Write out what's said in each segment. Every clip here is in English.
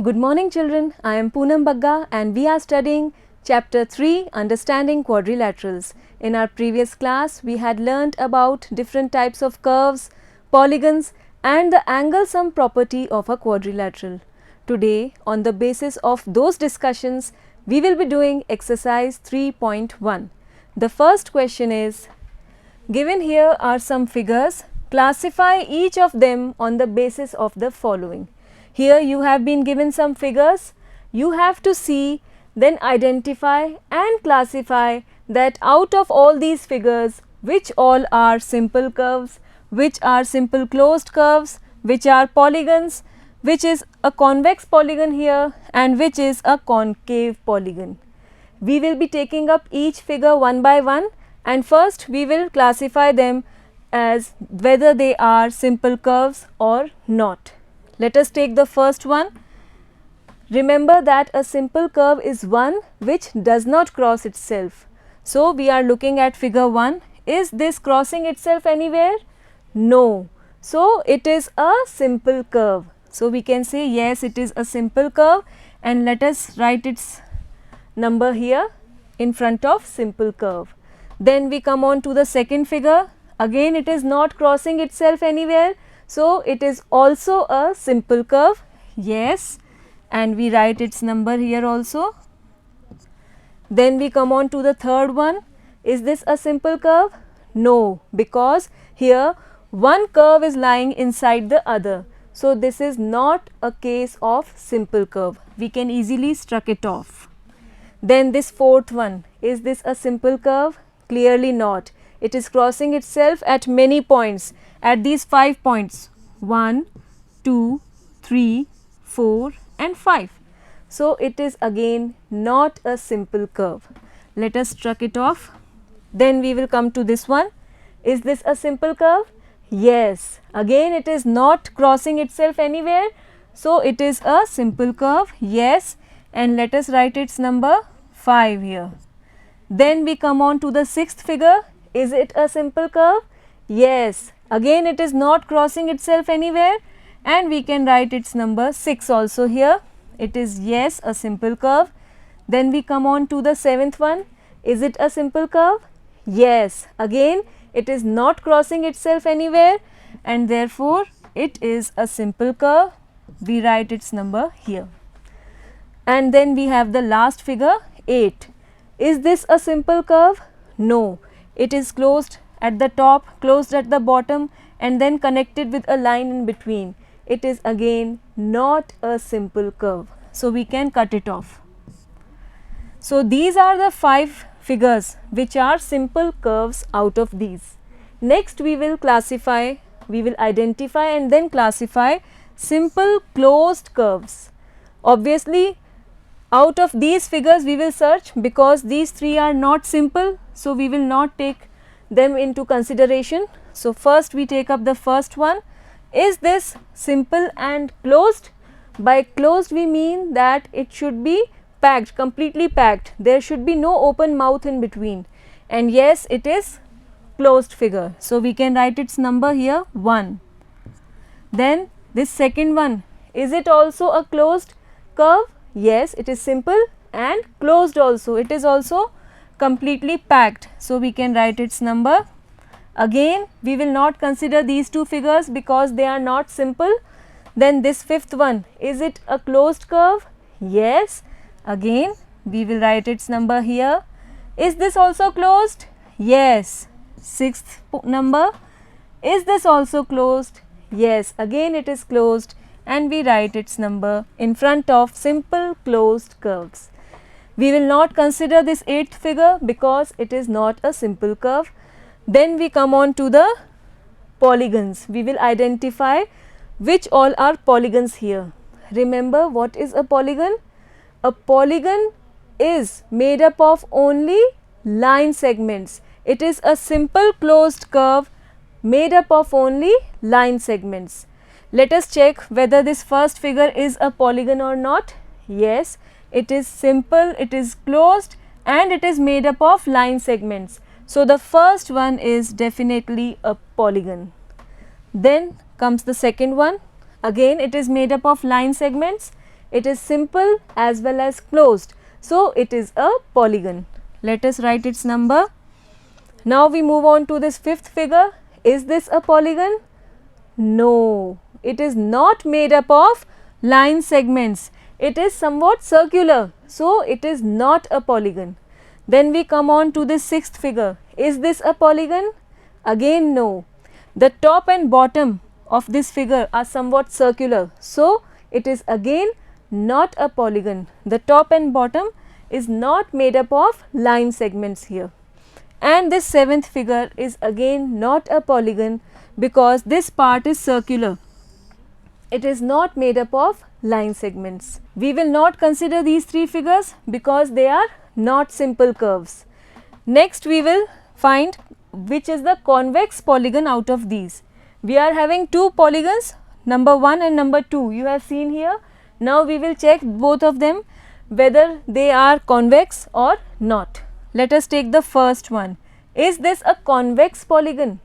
Good morning children, I am Poonam Bagga and we are studying chapter 3 Understanding Quadrilaterals. In our previous class we had learnt about different types of curves, polygons and the angle sum property of a quadrilateral. Today on the basis of those discussions we will be doing exercise 3.1. The first question is, given here are some figures, classify each of them on the basis of the following. Here you have been given some figures, you have to see, then identify and classify that out of all these figures which all are simple curves, which are simple closed curves, which are polygons, which is a convex polygon here and which is a concave polygon. We will be taking up each figure one by one and first we will classify them as whether they are simple curves or not. Let us take the first one. Remember that a simple curve is one which does not cross itself. So, we are looking at figure 1. Is this crossing itself anywhere? No. So, it is a simple curve. So, we can say yes, it is a simple curve and let us write its number here in front of simple curve. Then we come on to the second figure. Again it is not crossing itself anywhere. So, it is also a simple curve, yes, and we write its number here also. Then we come on to the third one. Is this a simple curve? No, because here one curve is lying inside the other. So, this is not a case of simple curve. We can easily struck it off. Then this fourth one. Is this a simple curve? Clearly not. It is crossing itself at many points, at these 5 points 1, 2, 3, 4 and 5. So, it is again not a simple curve. Let us struck it off. Then we will come to this one. Is this a simple curve? Yes. Again it is not crossing itself anywhere. So, it is a simple curve, yes, and let us write its number 5 here. Then we come on to the sixth figure. Is it a simple curve? Yes. Again it is not crossing itself anywhere and we can write its number 6 also here. It is yes, a simple curve. Then we come on to the seventh one. Is it a simple curve? Yes. Again it is not crossing itself anywhere and therefore it is a simple curve. We write its number here. And then we have the last figure 8. Is this a simple curve? No. It is closed at the top, closed at the bottom and then connected with a line in between. It is again not a simple curve. So, we can cut it off. So, these are the 5 figures which are simple curves out of these. Next we will classify, we will identify and then classify simple closed curves. Obviously, out of these figures we will search because these 3 are not simple. So, we will not take them into consideration. So, first we take up the first one. Is this simple and closed? By closed we mean that it should be packed, completely packed. There should be no open mouth in between and yes, it is closed figure. So, we can write its number here 1. Then this second one, is it also a closed curve? Yes, it is simple and closed also. It is also completely packed. So, we can write its number. Again we will not consider these 2 figures because they are not simple. Then this fifth one, is it a closed curve? Yes. Again we will write its number here. Is this also closed? Yes. Sixth number, is this also closed? Yes. Again it is closed and we write its number in front of simple closed curves. We will not consider this 8th figure because it is not a simple curve. Then we come on to the polygons. We will identify which all are polygons here. Remember what is a polygon? A polygon is made up of only line segments. It is a simple closed curve made up of only line segments. Let us check whether this first figure is a polygon or not. Yes, it is simple, it is closed and it is made up of line segments. So, the first one is definitely a polygon. Then comes the second one. Again it is made up of line segments. It is simple as well as closed. So, it is a polygon. Let us write its number. Now, we move on to this fifth figure. Is this a polygon? No, it is not made up of line segments. It is somewhat circular. So, it is not a polygon. Then we come on to the sixth figure. Is this a polygon? Again no. The top and bottom of this figure are somewhat circular. So, it is again not a polygon. The top and bottom is not made up of line segments here. And this seventh figure is again not a polygon because this part is circular. It is not made up of line segments. We will not consider these three figures because they are not simple curves. Next we will find which is the convex polygon out of these. We are having two polygons, number 1 and number 2, you have seen here. Now we will check both of them whether they are convex or not. Let us take the first one. Is this a convex polygon?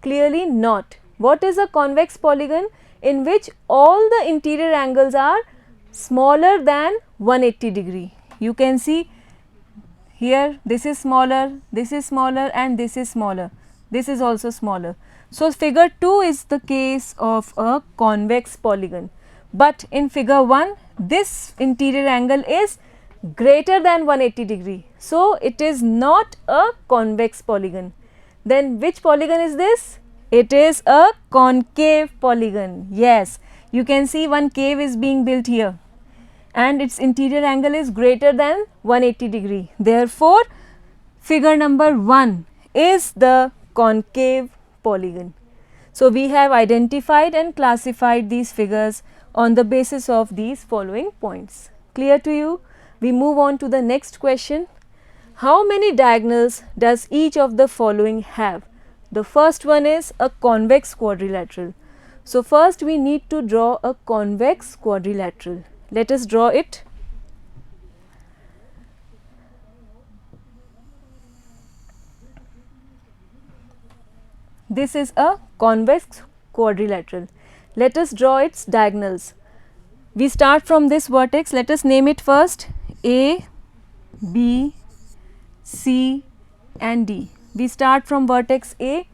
Clearly not. What is a convex polygon? In which all the interior angles are smaller than 180 degree. You can see here this is smaller and this is smaller. This is also smaller. So, figure 2 is the case of a convex polygon. But in figure 1 this interior angle is greater than 180 degree. So, it is not a convex polygon. Then which polygon is this? It is a concave polygon. Yes, you can see one cave is being built here and its interior angle is greater than 180 degree. Therefore, figure number 1 is the concave polygon. So, we have identified and classified these figures on the basis of these following points. Clear to you? We move on to the next question. How many diagonals does each of the following have? The first one is a convex quadrilateral. So, first we need to draw a convex quadrilateral. Let us draw it. This is a convex quadrilateral. Let us draw its diagonals. We start from this vertex. Let us name it first A, B, C and D. We start from vertex A.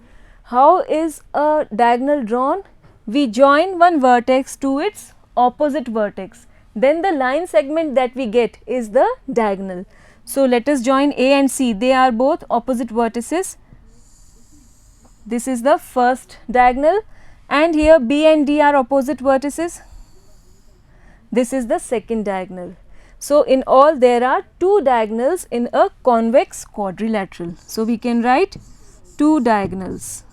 How is a diagonal drawn? We join one vertex to its opposite vertex. Then the line segment that we get is the diagonal. So, let us join A and C. They are both opposite vertices. This is the first diagonal and here B and D are opposite vertices. This is the second diagonal. So, in all there are two diagonals in a convex quadrilateral. So, we can write two diagonals.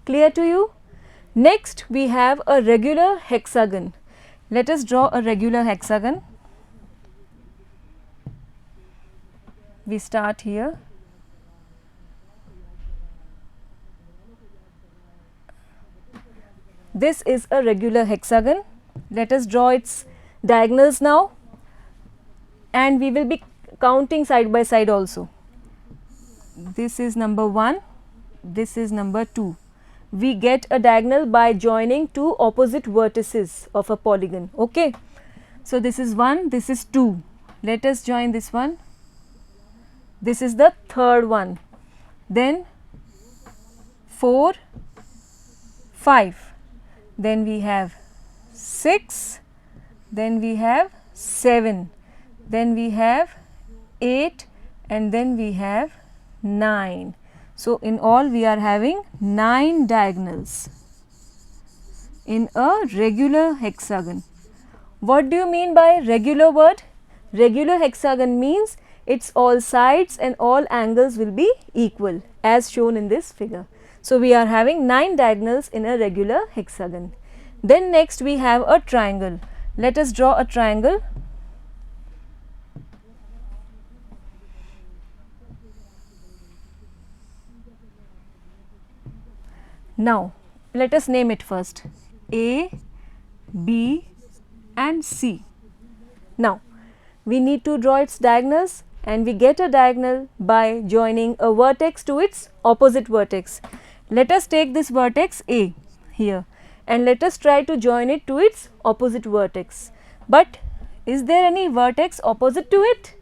Clear to you? Next we have a regular hexagon. Let us draw a regular hexagon. We start here. This is a regular hexagon. Let us draw its diagonals now and we will be counting side by side also. This is number 1, this is number 2. We get a diagonal by joining two opposite vertices of a polygon. Okay. So, this is 1, this is 2. Let us join this one. This is the third one. Then 4, 5. Then we have 6, then we have 7, then we have 8 and then we have 9. So, in all we are having 9 diagonals in a regular hexagon. What do you mean by regular word? Regular hexagon means its all sides and all angles will be equal as shown in this figure. So, we are having 9 diagonals in a regular hexagon. Then next we have a triangle. Let us draw a triangle. Now, let us name it first A, B and C. Now, we need to draw its diagonals and we get a diagonal by joining a vertex to its opposite vertex. Let us take this vertex A here and let us try to join it to its opposite vertex. But is there any vertex opposite to it?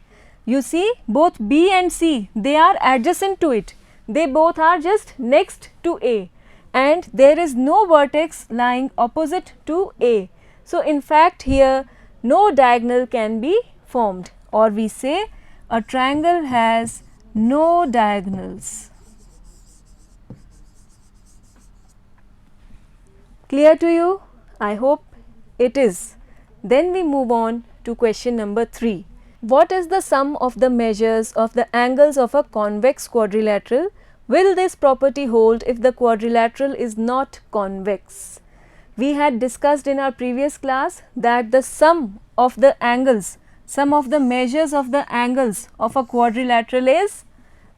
You see, both B and C, they are adjacent to it. They both are just next to A, and there is no vertex lying opposite to A. So, in fact, here no diagonal can be formed, or we say a triangle has no diagonals. Clear to you? I hope it is. Then we move on to question number 3. What is the sum of the measures of the angles of a convex quadrilateral? Will this property hold if the quadrilateral is not convex? We had discussed in our previous class that the sum of the angles, sum of the measures of the angles of a quadrilateral is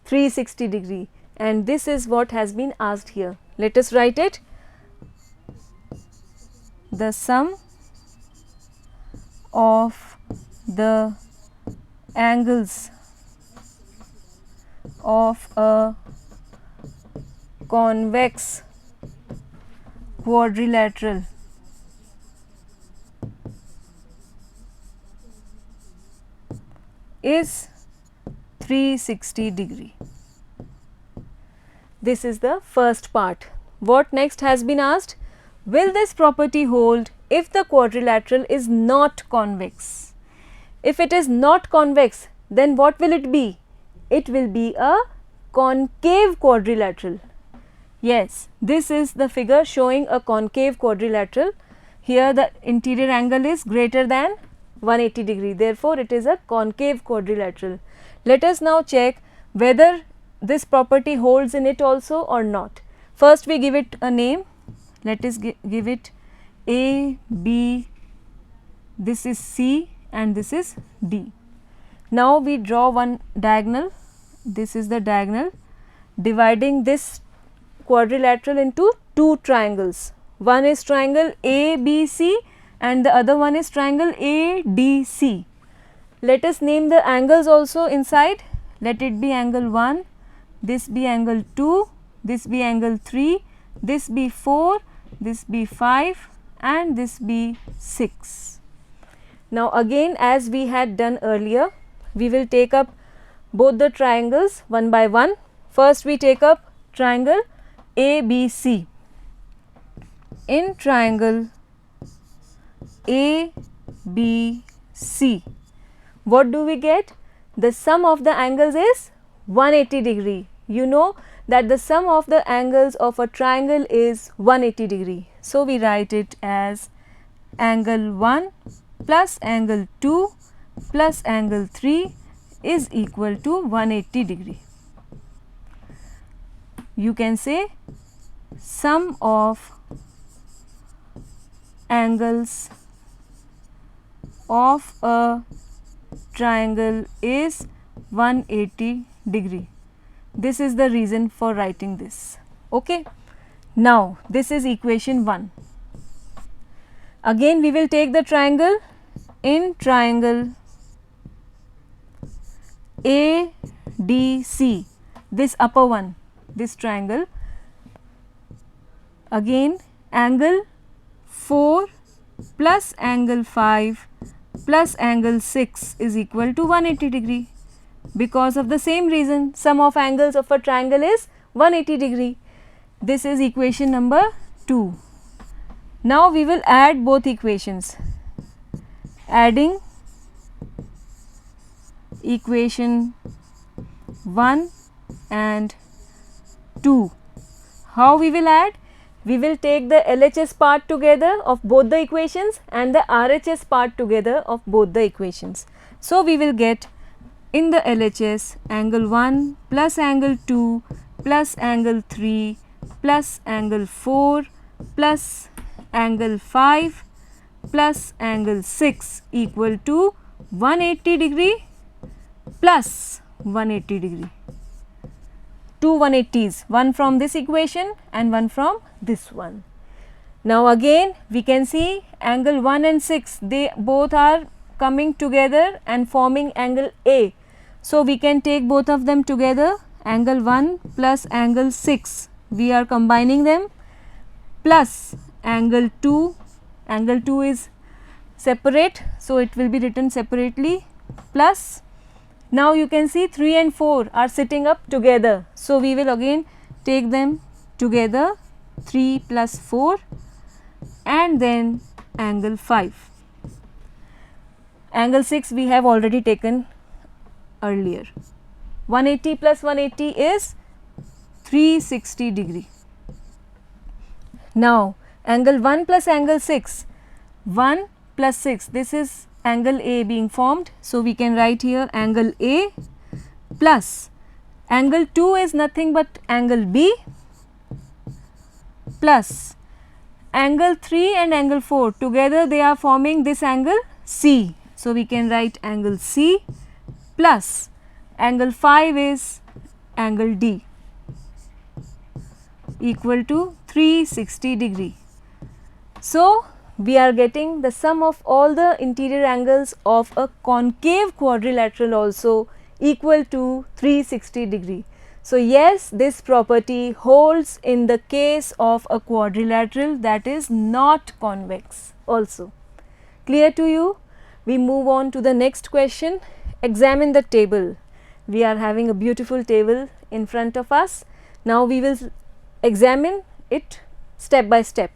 360 degree, and this is what has been asked here. Let us write it. The sum of the angles of a convex quadrilateral is 360 degree. This is the first part. What next has been asked? Will this property hold if the quadrilateral is not convex? If it is not convex, then what will it be? It will be a concave quadrilateral. Yes, this is the figure showing a concave quadrilateral. Here the interior angle is greater than 180 degree. Therefore, it is a concave quadrilateral. Let us now check whether this property holds in it also or not. First, we give it a name. Let us give it A, B, this is C and this is D. Now, we draw one diagonal. This is the diagonal dividing this quadrilateral into two triangles. One is triangle ABC and the other one is triangle ADC. Let us name the angles also inside. Let it be angle 1, this be angle 2, this be angle 3, this be 4, this be 5 and this be 6. Now, again as we had done earlier, we will take up both the triangles one by one. First, we take up triangle ABC. In triangle ABC, what do we get? The sum of the angles is 180 degree. You know that the sum of the angles of a triangle is 180 degree. So, we write it as angle 1 plus angle 2 plus angle 3 is equal to 180 degree. You can say sum of angles of a triangle is 180 degree. This is the reason for writing this. Okay. Now, this is equation 1. Again we will take the triangle. In triangle ADC, this upper one, this triangle, again angle 4 plus angle 5 plus angle 6 is equal to 180 degree. Because of the same reason, sum of angles of a triangle is 180 degree. This is equation number 2. Now, we will add both equations. Adding equation 1 and 2. How we will add? We will take the LHS part together of both the equations and the RHS part together of both the equations. So, we will get in the LHS angle 1 plus angle 2 plus angle 3 plus angle 4 plus angle 5 plus angle 6 equal to 180 degree plus 180 degree. Two 180s, one from this equation and one from this one. Now, again we can see angle 1 and 6, they both are coming together and forming angle A. So, we can take both of them together, angle 1 plus angle 6, we are combining them, plus angle 2, angle 2 is separate, so it will be written separately, plus now you can see 3 and 4 are sitting up together. So, we will again take them together, 3 plus 4, and then angle 5. Angle 6 we have already taken earlier. 180 plus 180 is 360 degree. Now, angle 1 plus angle 6, 1 plus 6, this is angle A being formed. So, we can write here angle A plus angle 2 is nothing but angle B plus angle 3 and angle 4 together they are forming this angle C. So, we can write angle C plus angle 5 is angle D equal to 360 degree. So, we are getting the sum of all the interior angles of a concave quadrilateral also equal to 360 degree. So, yes, this property holds in the case of a quadrilateral that is not convex also. Clear to you? We move on to the next question. Examine the table. We are having a beautiful table in front of us. Now, we will examine it step by step.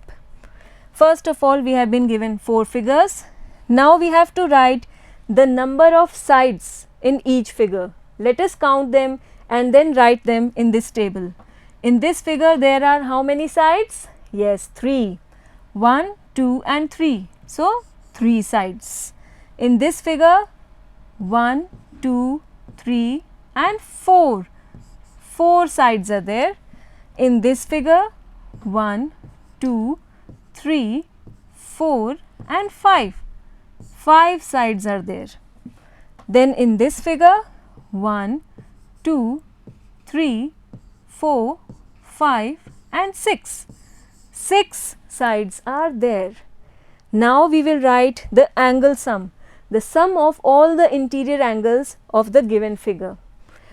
First of all, we have been given 4 figures. Now, we have to write the number of sides in each figure. Let us count them and then write them in this table. In this figure, there are how many sides? Yes, 3. 1, 2 and 3. So, 3 sides. In this figure, 1, 2, 3 and 4. 4 sides are there. In this figure, 1, 2, 3, 4 and 5. 5 sides are there. Then in this figure, 1, 2, 3, 4, 5 and 6. 6 sides are there. Now, we will write the angle sum, the sum of all the interior angles of the given figure.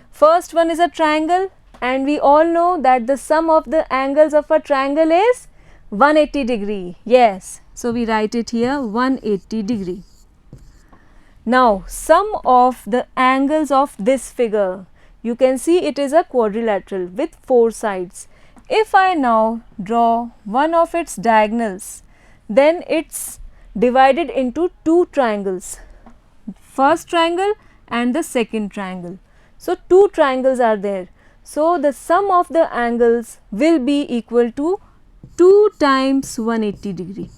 First one is a triangle, and we all know that the sum of the angles of a triangle is 180 degree. Yes, so we write it here 180 degree. Now, sum of the angles of this figure, you can see it is a quadrilateral with 4 sides. If I now draw one of its diagonals, then it's divided into 2 triangles, first triangle and the second triangle. So, 2 triangles are there. So, the sum of the angles will be equal to 2 times 180 degree.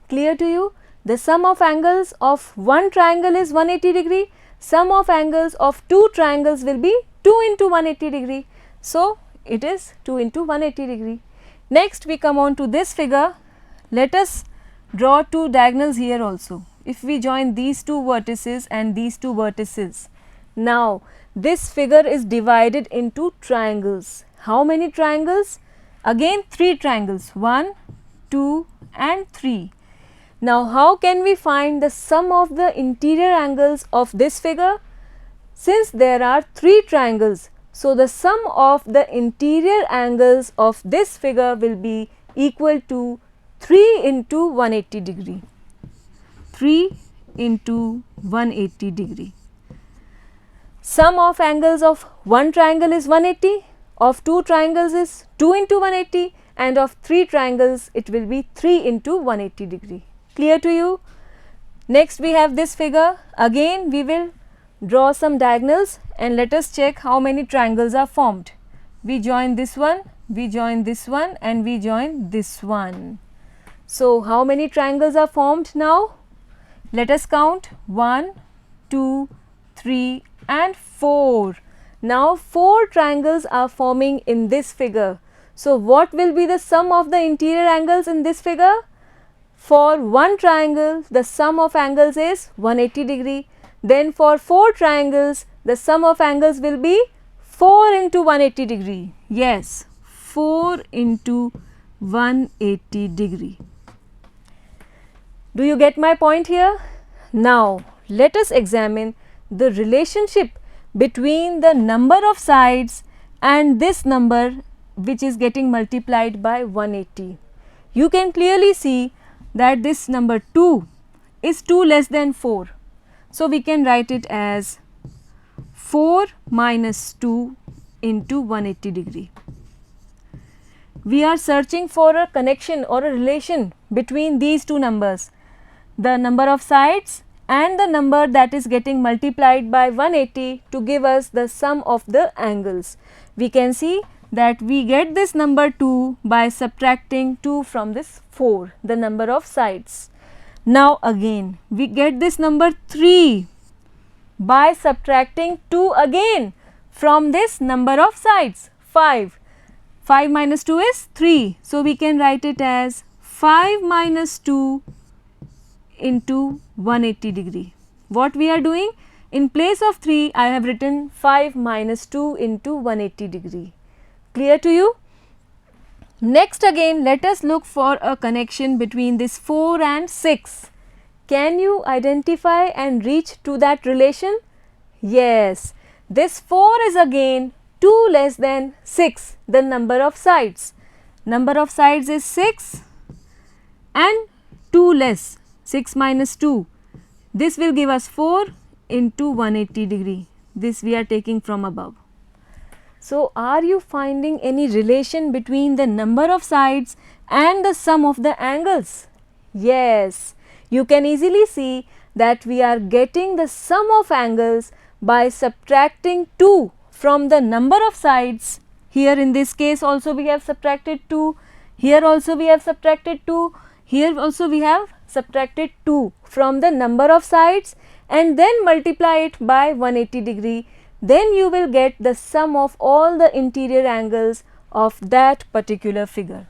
Clear to you? The sum of angles of one triangle is 180 degree. Sum of angles of 2 triangles will be 2 into 180 degree. So, it is 2 into 180 degree. Next, we come on to this figure. Let us draw 2 diagonals here also. If we join these 2 vertices and these 2 vertices, now this figure is divided into triangles. How many triangles? Again 3 triangles, 1, 2 and 3. Now, how can we find the sum of the interior angles of this figure? Since there are 3 triangles, so the sum of the interior angles of this figure will be equal to 3 into 180 degree. 3 into 180 degree. Sum of angles of one triangle is 180, of 2 triangles is 2 into 180, and of 3 triangles it will be 3 into 180 degree. Clear to you? Next, we have this figure. Again, we will draw some diagonals and let us check how many triangles are formed. We join this one, we join this one and we join this one. So, how many triangles are formed now? Let us count 1, 2, 3 and 4. Now, 4 triangles are forming in this figure. So, what will be the sum of the interior angles in this figure? For one triangle, the sum of angles is 180 degree. Then for 4 triangles, the sum of angles will be 4 into 180 degree. Yes, 4 into 180 degree. Do you get my point here? Now, let us examine the relationship between the number of sides and this number which is getting multiplied by 180. You can clearly see that this number 2 is 2 less than 4. So, we can write it as 4 minus 2 into 180 degree. We are searching for a connection or a relation between these two numbers, the number of sides and the number that is getting multiplied by 180 to give us the sum of the angles. We can see that we get this number 2 by subtracting 2 from this 4, the number of sides. Now again we get this number 3 by subtracting 2 again from this number of sides, 5. 5 minus 2 is 3. So, we can write it as 5 minus 2 into 180 degree. What we are doing? In place of 3, I have written 5 minus 2 into 180 degree. Clear to you? Next again, let us look for a connection between this 4 and 6. Can you identify and reach to that relation? Yes, this 4 is again 2 less than 6, the number of sides. Number of sides is 6 and 2 less, 6 minus 2. This will give us 4 into 180 degree. This we are taking from above. So, are you finding any relation between the number of sides and the sum of the angles? Yes, you can easily see that we are getting the sum of angles by subtracting 2 from the number of sides. Here in this case also we have subtracted 2, here also we have subtracted 2, here also we have subtracted 2 from the number of sides and then multiply it by 180 degree. Then you will get the sum of all the interior angles of that particular figure.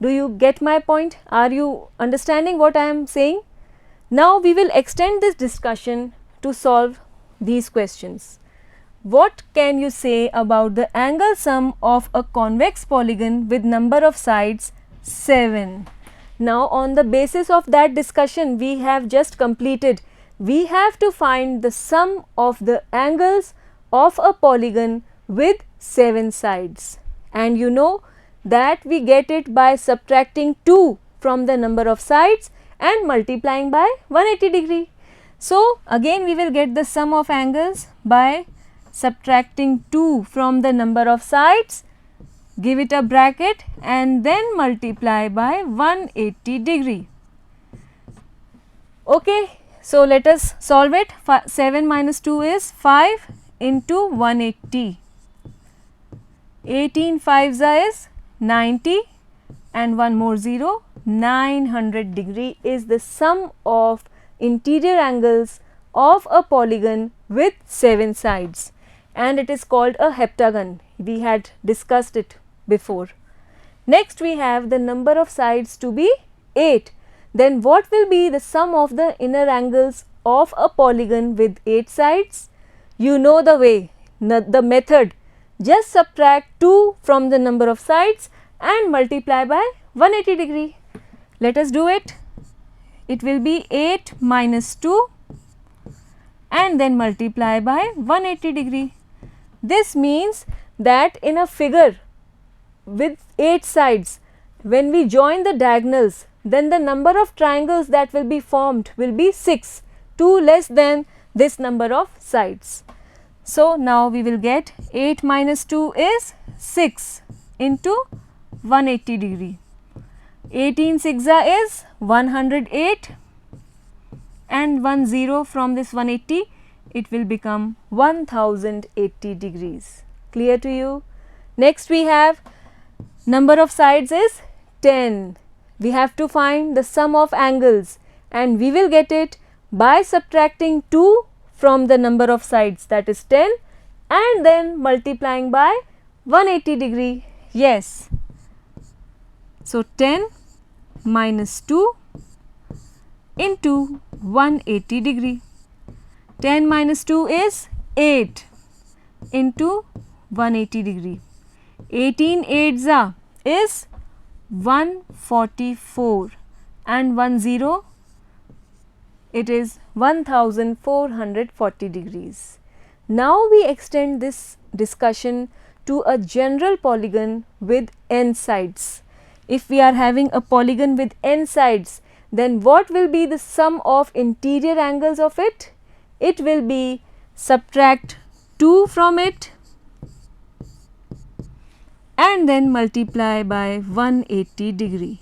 Do you get my point? Are you understanding what I am saying? Now we will extend this discussion to solve these questions. What can you say about the angle sum of a convex polygon with number of sides 7? Now on the basis of that discussion we have just completed, we have to find the sum of the angles of a polygon with 7 sides, and you know that we get it by subtracting 2 from the number of sides and multiplying by 180 degree. So again we will get the sum of angles by subtracting 2 from the number of sides, give it a bracket and then multiply by 180 degree. Okay, so let us solve it. 7 minus 2 is 5 into 180. 18 5s is 90 and one more 0, 900 degree is the sum of interior angles of a polygon with 7 sides, and it is called a heptagon. We had discussed it before. Next we have the number of sides to be 8. Then what will be the sum of the inner angles of a polygon with 8 sides? You know the way, the method. Just subtract 2 from the number of sides and multiply by 180 degree. Let us do it. It will be 8 minus 2 and then multiply by 180 degree. This means that in a figure with 8 sides, when we join the diagonals, then the number of triangles that will be formed will be 6, 2 less than this number of sides. So now we will get 8 minus 2 is 6 into 180 degree. 18 6 is 108 and 1 0 from this 180, it will become 1080 degrees. Clear to you? Next we have number of sides is 10. We have to find the sum of angles and we will get it by subtracting 2 from the number of sides, that is 10, and then multiplying by 180 degree. Yes. So 10 minus 2 into 180 degree. 10 minus 2 is 8 into 180 degree. 18 8s is 144 and 1 0, it is 1440 degrees. Now we extend this discussion to a general polygon with n sides. If we are having a polygon with n sides, then what will be the sum of interior angles of it? It will be subtract 2 from it and then multiply by 180 degree.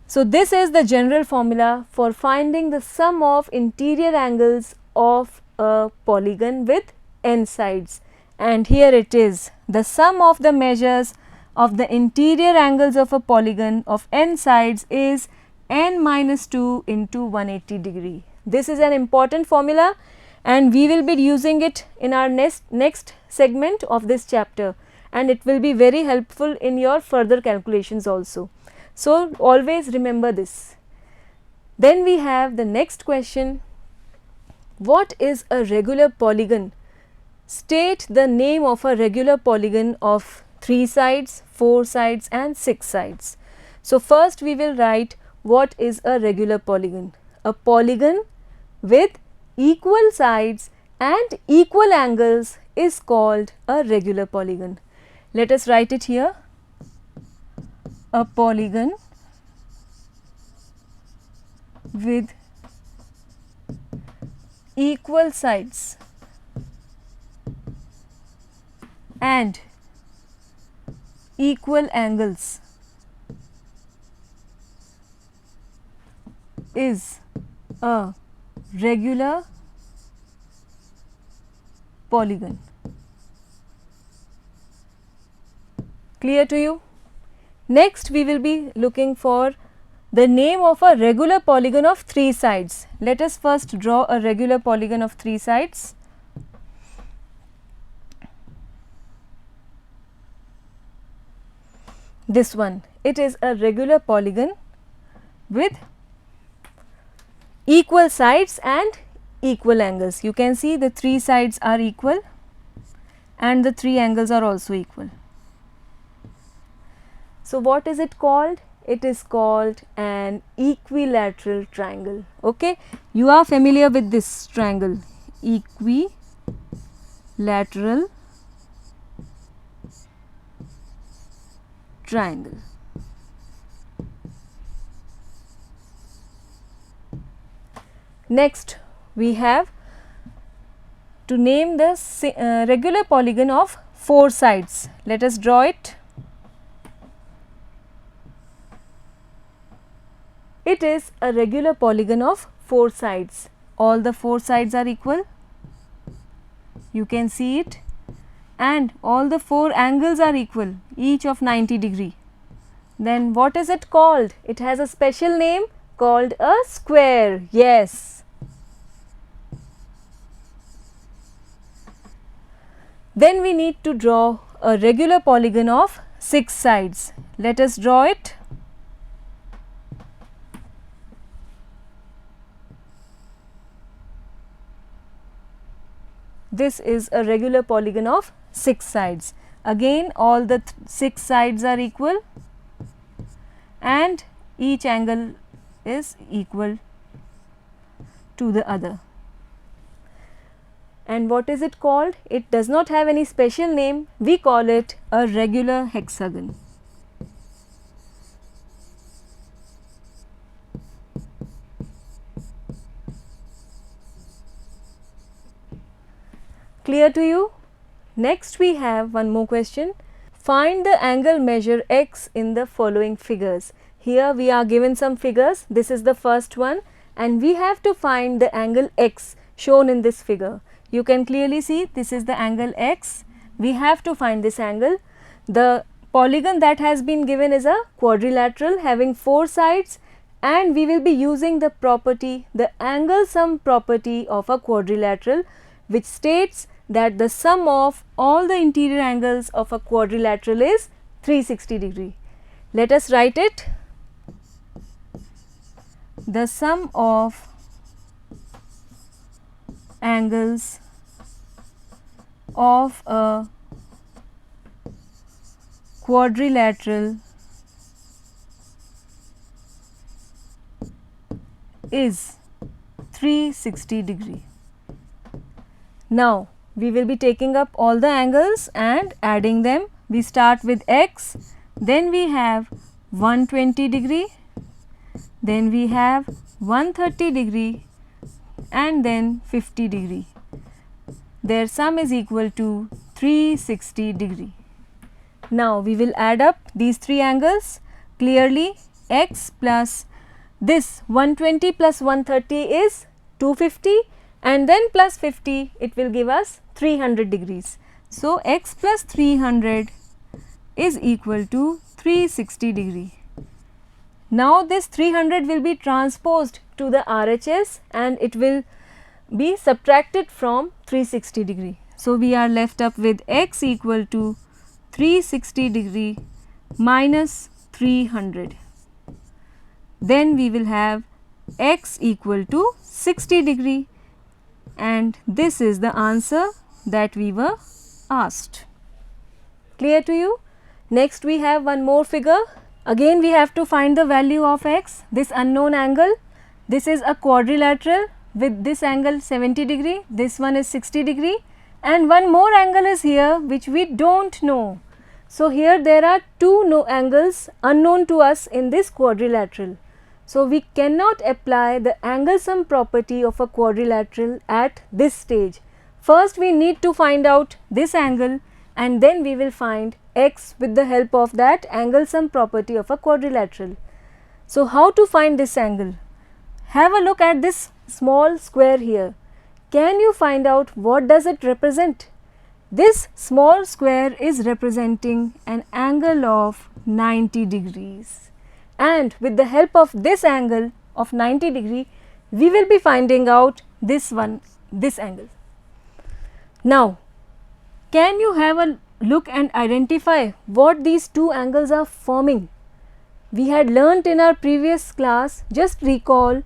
So, this is the general formula for finding the sum of interior angles of a polygon with n sides, and here it is. The sum of the measures of the interior angles of a polygon of n sides is n minus 2 into 180 degree. This is an important formula and we will be using it in our next segment of this chapter, and it will be very helpful in your further calculations also. So, always remember this. Then we have the next question. What is a regular polygon? State the name of a regular polygon of 3 sides, 4 sides and 6 sides. So, first we will write what is a regular polygon. A polygon with equal sides and equal angles is called a regular polygon. Let us write it here. A polygon with equal sides and equal angles is a regular polygon. Clear to you? Next we will be looking for the name of a regular polygon of 3 sides. Let us first draw a regular polygon of 3 sides. This one, it is a regular polygon with equal sides and equal angles. You can see the 3 sides are equal and the 3 angles are also equal. So, what is it called? It is called an equilateral triangle. Okay, you are familiar with this triangle, equilateral triangle. Next, we have to name the regular polygon of 4 sides. Let us draw it. It is a regular polygon of 4 sides. All the 4 sides are equal. You can see it, and all the 4 angles are equal, each of 90 degree. Then what is it called? It has a special name called a square. Yes. Then we need to draw a regular polygon of 6 sides. Let us draw it. This is a regular polygon of 6 sides. Again, all the 6 sides are equal and each angle is equal to the other. And what is it called? It does not have any special name. We call it a regular hexagon. Clear to you? Next we have one more question. Find the angle measure x in the following figures. Here we are given some figures. This is the first one and we have to find the angle x shown in this figure. You can clearly see this is the angle x. We have to find this angle. The polygon that has been given is a quadrilateral having 4 sides, and we will be using the property, the angle sum property of a quadrilateral, which states that the sum of all the interior angles of a quadrilateral is 360 degree. Let us write it. The sum of angles of a quadrilateral is 360 degree. Now, we will be taking up all the angles and adding them. We start with x, then we have 120 degree, then we have 130 degree and then 50 degree. Their sum is equal to 360 degree. Now we will add up these three angles. Clearly x plus this 120 plus 130 is 250 and then plus 50, it will give us 300 degrees. So x plus 300 is equal to 360 degree. Now this 300 will be transposed to the RHS and it will be subtracted from 360 degree. So we are left up with x equal to 360 degree minus 300. Then we will have x equal to 60 degree, and this is the answer that we were asked. Clear to you? Next we have one more figure. Again we have to find the value of x, this unknown angle. This is a quadrilateral with this angle 70 degree, this one is 60 degree, and one more angle is here which we do not know. So here there are two angles unknown to us in this quadrilateral. So we cannot apply the angle sum property of a quadrilateral at this stage. First we need to find out this angle and then we will find x with the help of that angle sum property of a quadrilateral. So how to find this angle? Have a look at this small square here. Can you find out what does it represent? This small square is representing an angle of 90 degrees, and with the help of this angle of 90 degree we will be finding out this angle. Now can you have a look and identify what these two angles are forming? We had learnt in our previous class, just recall,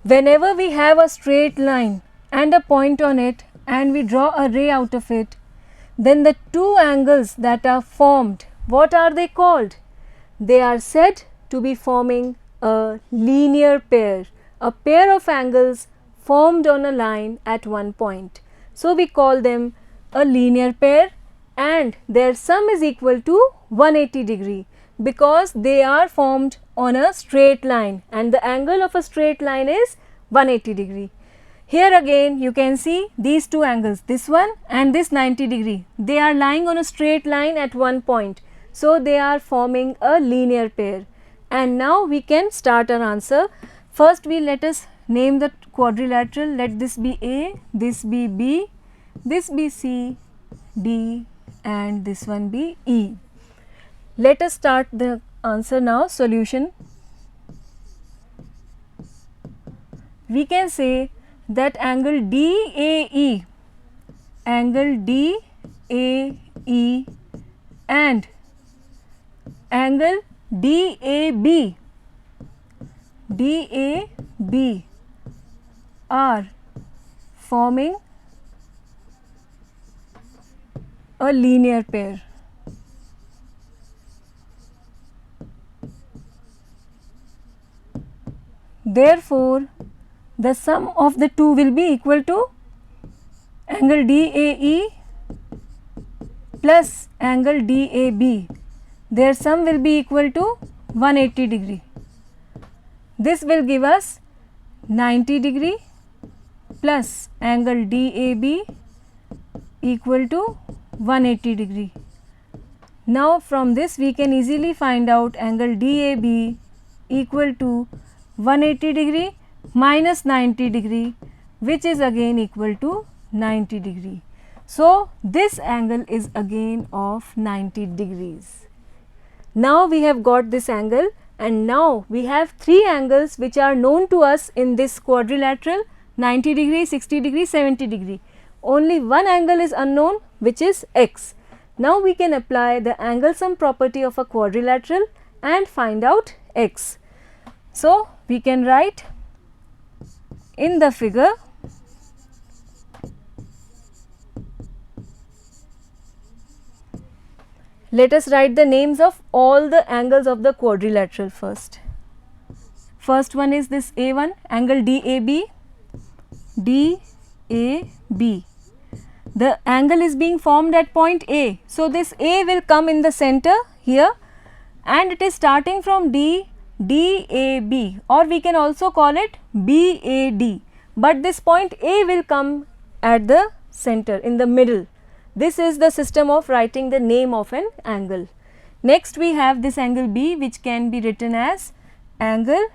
whenever we have a straight line and a point on it and we draw a ray out of it, then the two angles that are formed, what are they called? They are said to be forming a linear pair, a pair of angles formed on a line at one point. So we call them a linear pair, and their sum is equal to 180 degree because they are formed on a straight line and the angle of a straight line is 180 degree. Here again you can see these two angles, this one and this 90 degree, they are lying on a straight line at one point. So they are forming a linear pair, and now we can start our answer. First let us name the quadrilateral. Let this be A, this be B, this be C, D and this one be E. Let us start the answer now. Solution. We can say that angle DAE and angle DAB are forming a linear pair. Therefore, the sum of the two will be equal to angle DAE plus angle DAB. Their sum will be equal to 180 degree. This will give us 90 degree plus angle DAB equal to 180 degree. Now from this we can easily find out angle DAB equal to 180 degree minus 90 degree, which is again equal to 90 degree. So this angle is again of 90 degrees. Now we have got this angle, and now we have three angles which are known to us in this quadrilateral: 90 degree, 60 degree, 70 degree. Only one angle is unknown, which is x. Now we can apply the angle sum property of a quadrilateral and find out x. So we can write in the figure let us write the names of all the angles of the quadrilateral first. First one is this A1, angle DAB, DAB. The angle is being formed at point A. So, this A will come in the center here and it is starting from DAB, or we can also call it BAD, but this point A will come at the center in the middle. This is the system of writing the name of an angle. Next we have this angle B, which can be written as angle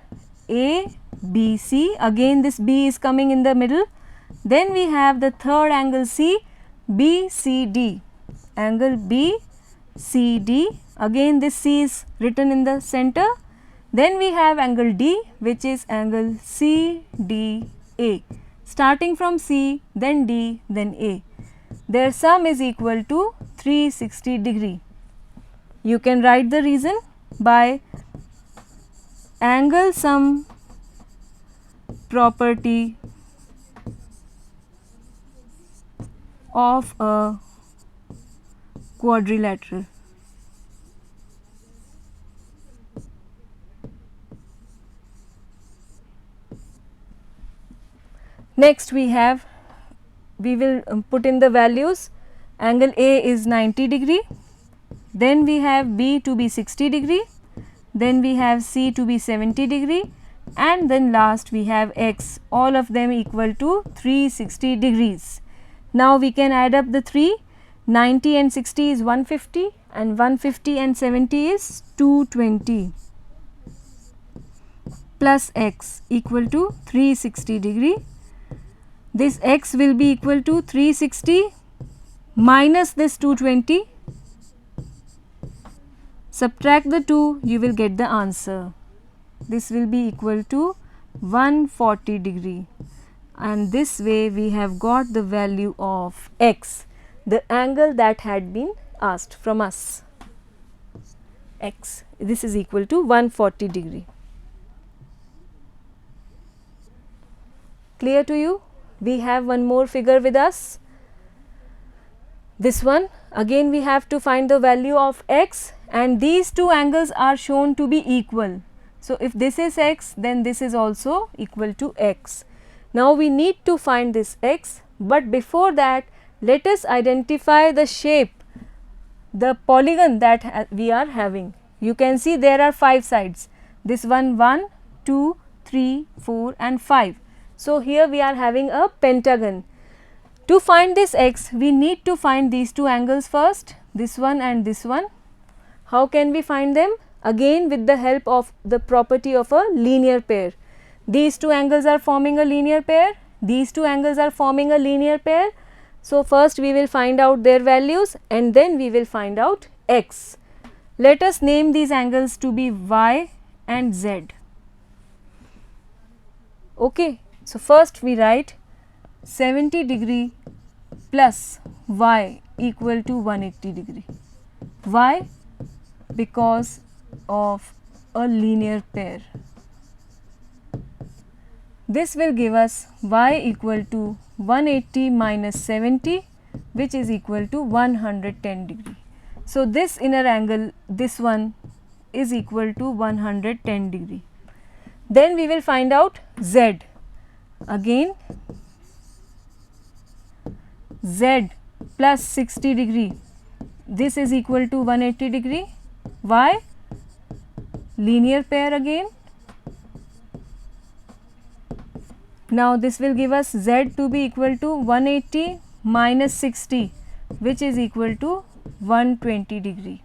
ABC. Again this B is coming in the middle. Then we have the third angle C, BCD, angle BCD. Again this C is written in the center. Then we have angle D, which is angle CDA, starting from C, then D, then A. Their sum is equal to 360 degree. You can write the reason by angle sum property of a quadrilateral. Next we will put in the values. Angle A is 90 degree, then we have B to be 60 degree, then we have C to be 70 degree, and then last we have X, all of them equal to 360 degrees. Now we can add up the 3, 90 and 60 is 150 and 150 and 70 is 220 plus X equal to 360 degree. This X will be equal to 360 minus this 220. Subtract the 2, you will get the answer. This will be equal to 140 degree, and this way we have got the value of X, the angle that had been asked from us. X, this is equal to 140 degree. Clear to you? We have one more figure with us. This one, again we have to find the value of X, and these two angles are shown to be equal. So, if this is X, then this is also equal to X. Now, we need to find this X, but before that let us identify the shape, the polygon that we are having. You can see there are 5 sides, this one 1, 2, 3, 4 and 5. So, here we are having a pentagon. To find this X, we need to find these two angles first, this one and this one. How can we find them? Again with the help of the property of a linear pair. These two angles are forming a linear pair, these two angles are forming a linear pair. So, first we will find out their values and then we will find out X. Let us name these angles to be Y and Z. Okay. So, first we write 70 degree plus Y equal to 180 degree. Why? Because of a linear pair. This will give us Y equal to 180 minus 70, which is equal to 110 degree. So, this inner angle, this one is equal to 110 degree. Then we will find out Z. Again Z plus 60 degree, this is equal to 180 degree. Why? Linear pair again. Now, this will give us Z to be equal to 180 minus 60, which is equal to 120 degree.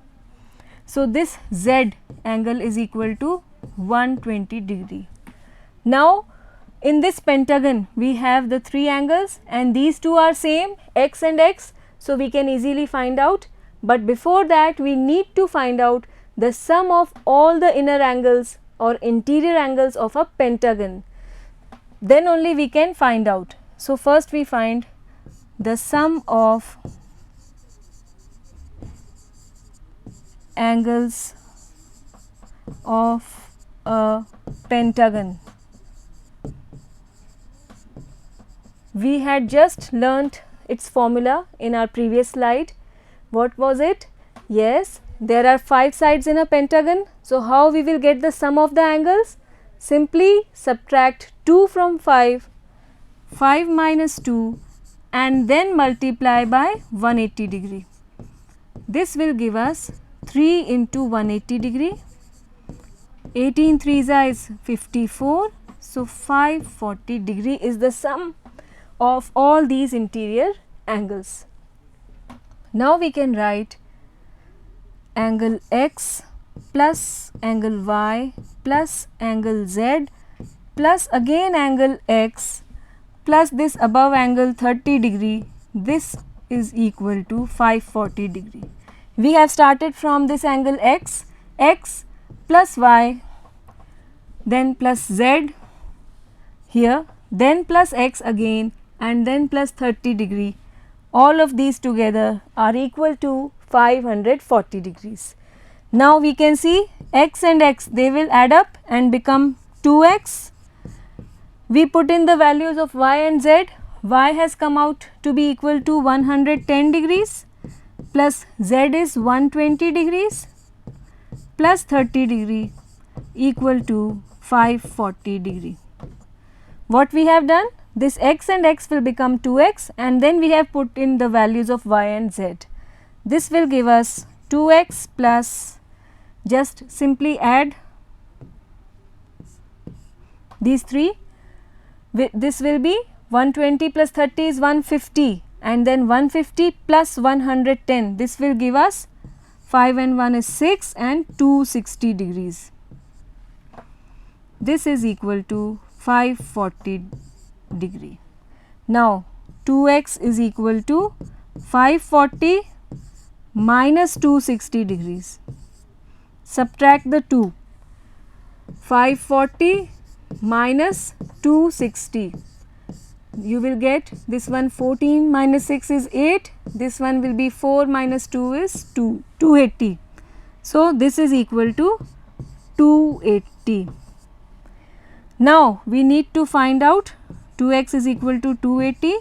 So, this Z angle is equal to 120 degree. Now, in this pentagon we have the 3 angles and these two are same, X and X. So, we can easily find out, but before that we need to find out the sum of all the inner angles or interior angles of a pentagon. Then only we can find out. So, first we find the sum of angles of a pentagon. We had just learnt its formula in our previous slide. What was it? Yes, there are 5 sides in a pentagon. So, how we will get the sum of the angles? Simply subtract 2 from 5, 5 minus 2 and then multiply by 180 degree. This will give us 3 into 180 degree. 18 3s is 54. So 540 degree is the sum of all these interior angles. Now we can write angle X plus angle Y plus angle Z plus again angle X plus this above angle 30 degree. This is equal to 540 degree. We have started from this angle X, X plus Y, then plus Z here, then plus X again, and then plus 30 degree. All of these together are equal to 540 degrees. Now we can see X and X, they will add up and become 2X. We put in the values of Y and Z. Y has come out to be equal to 110 degrees plus Z is 120 degrees plus 30 degree equal to 540 degree. What we have done? This X and X will become 2X, and then we have put in the values of Y and Z. This will give us 2X plus, just simply add these three. This will be 120 plus 30 is 150, and then 150 plus 110, this will give us 5 and 1 is 6 and 260 degrees. This is equal to 540 degree. Now 2X is equal to 540 minus 260 degrees. Subtract the 2. 540 minus 260. You will get this one 14 minus 6 is 8. This one will be 4 minus 2 is 2, 280. So this is equal to 280. Now we need to find out 2x is equal to 280.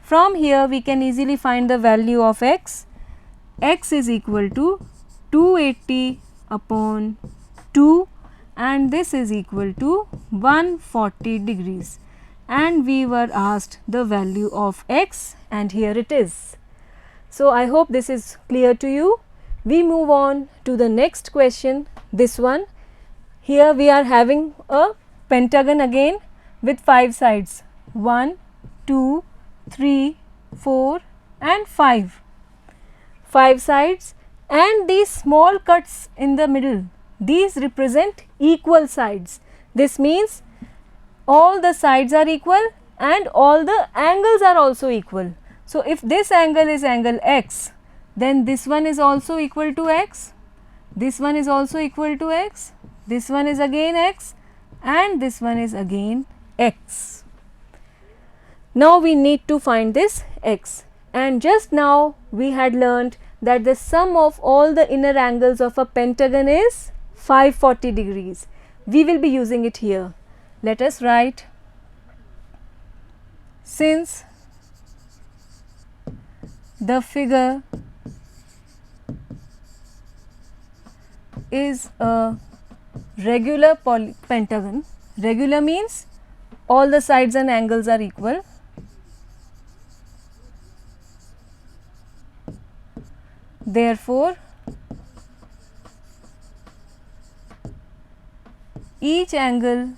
From here we can easily find the value of x. X is equal to 280 upon 2, and this is equal to 140 degrees. And we were asked the value of x, and here it is. So I hope this is clear to you. We move on to the next question, this one. Here we are having a pentagon again with 5 sides, 1, 2, 3, 4 and 5. 5 sides, and these small cuts in the middle, these represent equal sides. This means all the sides are equal and all the angles are also equal. So if this angle is angle x, then this one is also equal to x, this one is also equal to x, this one is again x, and this one is again x. Now we need to find this x, and just now we had learnt that the sum of all the inner angles of a pentagon is 540 degrees. We will be using it here. Let us write, since the figure is a regular pentagon, regular means all the sides and angles are equal, therefore each angle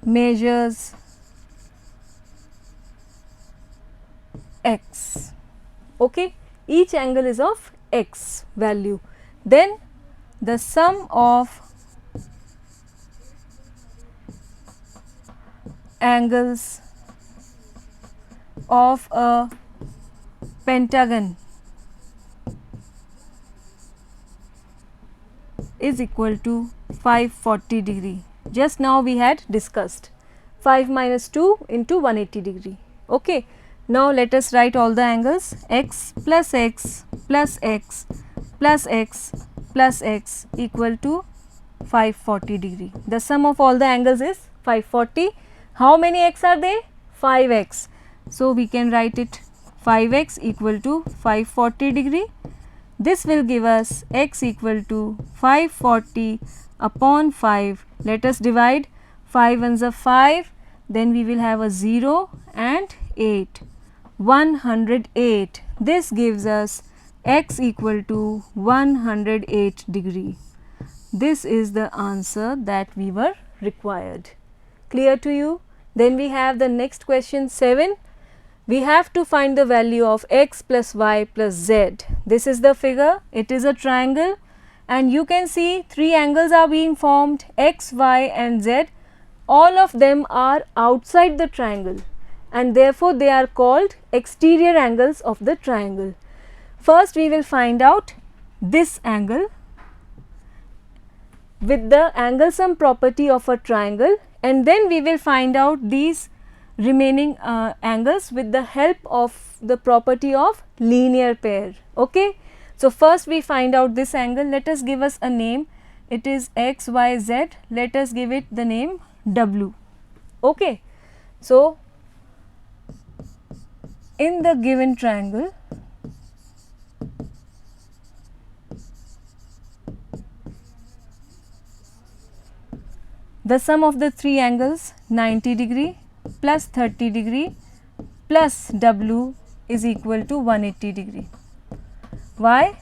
measures x. Okay, each angle is of x value. Then the sum of angles of a pentagon is equal to 540 degree. Just now we had discussed 5 minus 2 into 180 degree. Okay. Now let us write all the angles. X plus x plus x plus x plus x equal to 540 degree. The sum of all the angles is 540. How many x are they? 5x. So we can write it 5x equal to 540 degree. This will give us x equal to 540 upon 5. Let us divide. 5 ones are 5 then we will have a 0 and 8, 108. This gives us x equal to 108 degree. This is the answer that we were required. Clear to you? Then we have the next question 7. We have to find the value of x plus y plus z. This is the figure. It is a triangle and you can see 3 angles are being formed, x, y and z. All of them are outside the triangle and therefore they are called exterior angles of the triangle. First we will find out this angle with the angle sum property of a triangle, and then we will find out these remaining angles with the help of the property of linear pair. Okay. So, first we find out this angle. Let us give us a name. It is x, y, z. Let us give it the name W. Okay. So, in the given triangle, the sum of the 3 angles 90 degree plus 30 degree plus W is equal to 180 degree. Why?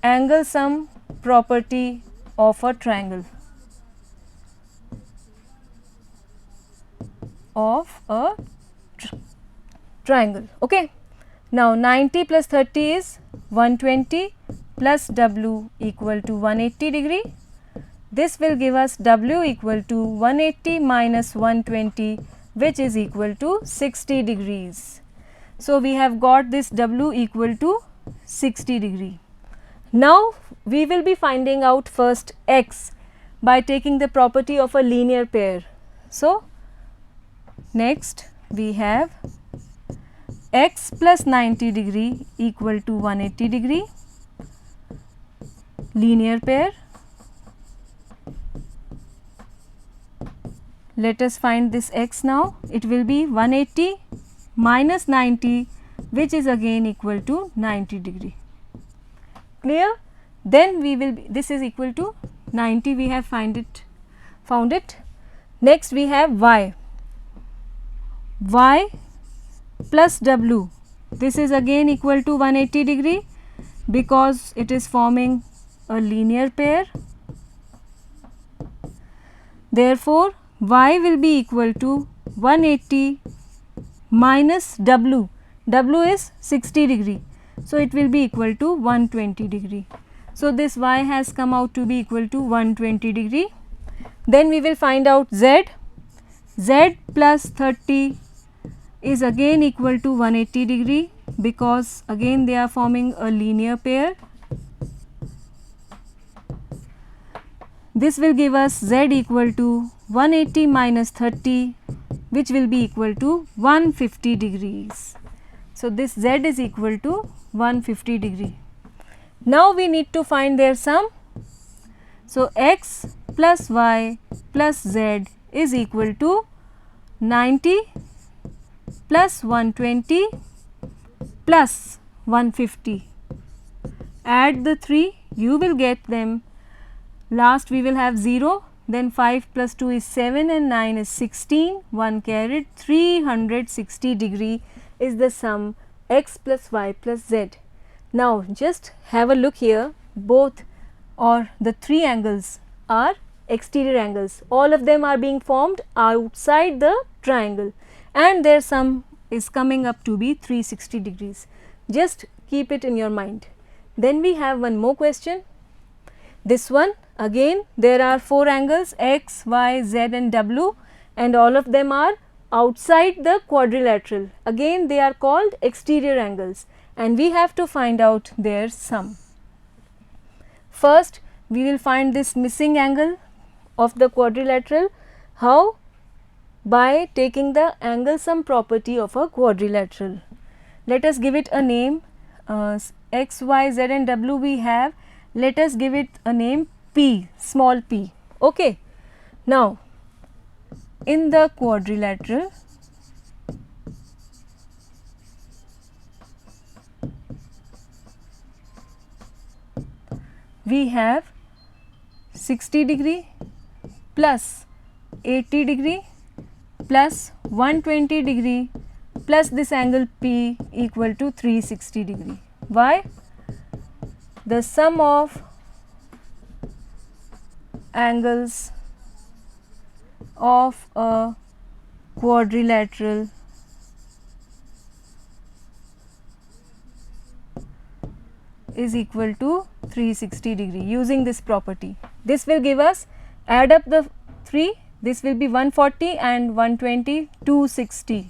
Angle sum property of a triangle. Triangle. Okay. Now 90 plus 30 is 120 plus W equal to 180 degree. This will give us W equal to 180 minus 120, which is equal to 60 degrees. So, we have got this W equal to 60 degree. Now, we will be finding out first x by taking the property of a linear pair. So, next we have x plus 90 degree equal to 180 degree, linear pair. Let us find this x now. It will be 180 minus 90, which is again equal to 90 degree. Clear? Then we will be, this is equal to 90, we have found it. Next we have y. Y plus W, this is again equal to 180 degree because it is forming a linear pair. Therefore, y will be equal to 180 minus W. W is 60 degree. So, it will be equal to 120 degree. So, this y has come out to be equal to 120 degree. Then we will find out z. Z plus 30 is again equal to 180 degree because again they are forming a linear pair. This will give us z equal to 180 minus 30, which will be equal to 150 degrees. So, this z is equal to 150 degree. Now, we need to find their sum. So, x plus y plus z is equal to 90 plus 120 plus 150. Add the 3, you will get them. Last we will have 0, then 5 plus 2 is 7 and 9 is 16, 1 carried, 360 degree is the sum x plus y plus z. Now, just have a look here, both or the 3 angles are exterior angles. All of them are being formed outside the triangle and their sum is coming up to be 360 degrees. Just keep it in your mind. Then we have one more question. This one again there are 4 angles x, y, z and w and all of them are outside the quadrilateral. Again they are called exterior angles and we have to find out their sum. First we will find this missing angle of the quadrilateral. How? By taking the angle sum property of a quadrilateral. Let us give it a name. X, y, z and w we have. Let us give it a name P, small p. Okay. Now, in the quadrilateral, we have 60 degree plus 80 degree plus 120 degree plus this angle P equal to 360 degree. Why? The sum of angles of a quadrilateral is equal to 360 degree using this property. This will give us, add up the 3, this will be 140 and 120, 260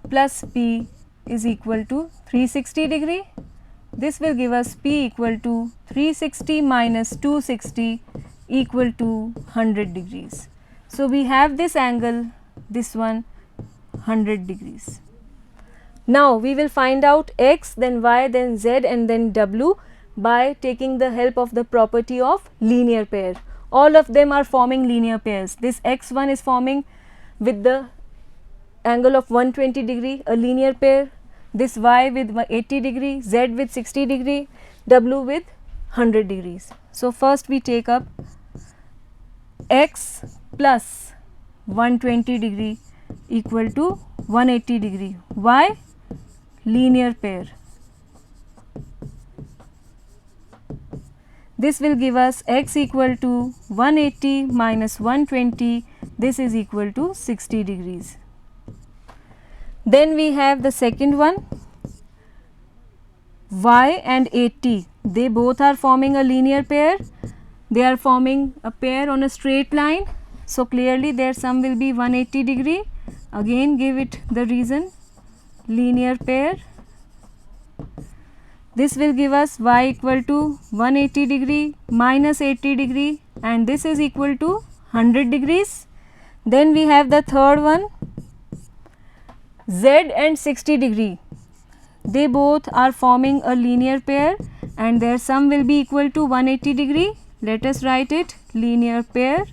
plus P is equal to 360 degree. This will give us P equal to 360 minus 260 equal to 100 degrees. So, we have this angle, this one 100 degrees. Now, we will find out x, then y, then z and then w by taking the help of the property of linear pair. All of them are forming linear pairs. This x1 is forming with the angle of 120 degree, a linear pair. This y with 80 degree, z with 60 degree, w with 100 degrees. So, first we take up x plus 120 degree equal to 180 degree. Why? Linear pair. This will give us x equal to 180 minus 120, this is equal to 60 degrees. Then we have the second one, y and 80, they both are forming a linear pair, they are forming a pair on a straight line. So, clearly their sum will be 180 degree, again give it the reason, linear pair. This will give us y equal to 180 degree minus 80 degree and this is equal to 100 degrees. Then we have the third one, z and 60 degree, they both are forming a linear pair and their sum will be equal to 180 degree. Let us write it, linear pair.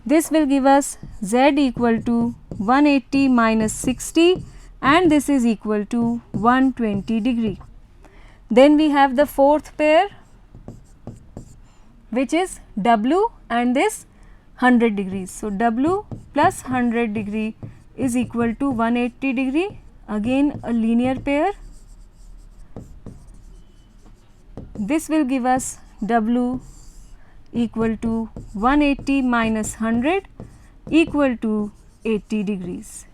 This will give us z equal to 180 minus 60 and this is equal to 120 degree. Then we have the fourth pair which is w and this 100 degrees. So, w plus 100 degree is equal to 180 degree, again a linear pair. This will give us w equal to 180 minus 100 equal to 80 degrees.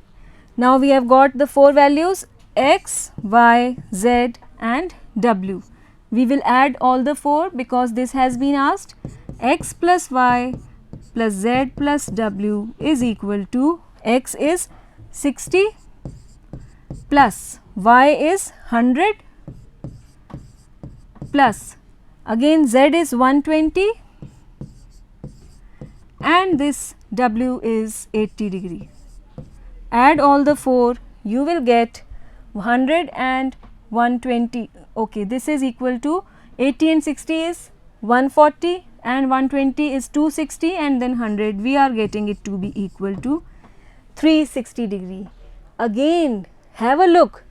Now, we have got the 4 values x, y, z and w. We will add all the 4 because this has been asked. X plus y plus z plus w is equal to, x is 60 plus y is 100 plus again z is 120 and this w is 80 degree. Add all the 4, you will get 100 and 120. Okay, this is equal to 80 and 60 is 140 and 120 is 260 and then 100, we are getting it to be equal to 360 degree. Again have a look,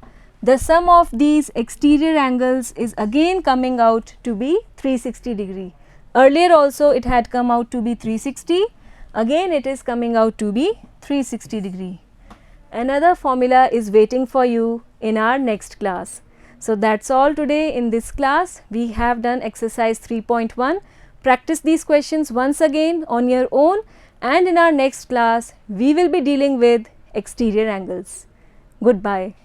the sum of these exterior angles is again coming out to be 360 degree. Earlier also it had come out to be 360, again it is coming out to be 360 degree. Another formula is waiting for you in our next class. So, that is all today in this class. We have done exercise 3.1. Practice these questions once again on your own and in our next class we will be dealing with exterior angles. Goodbye.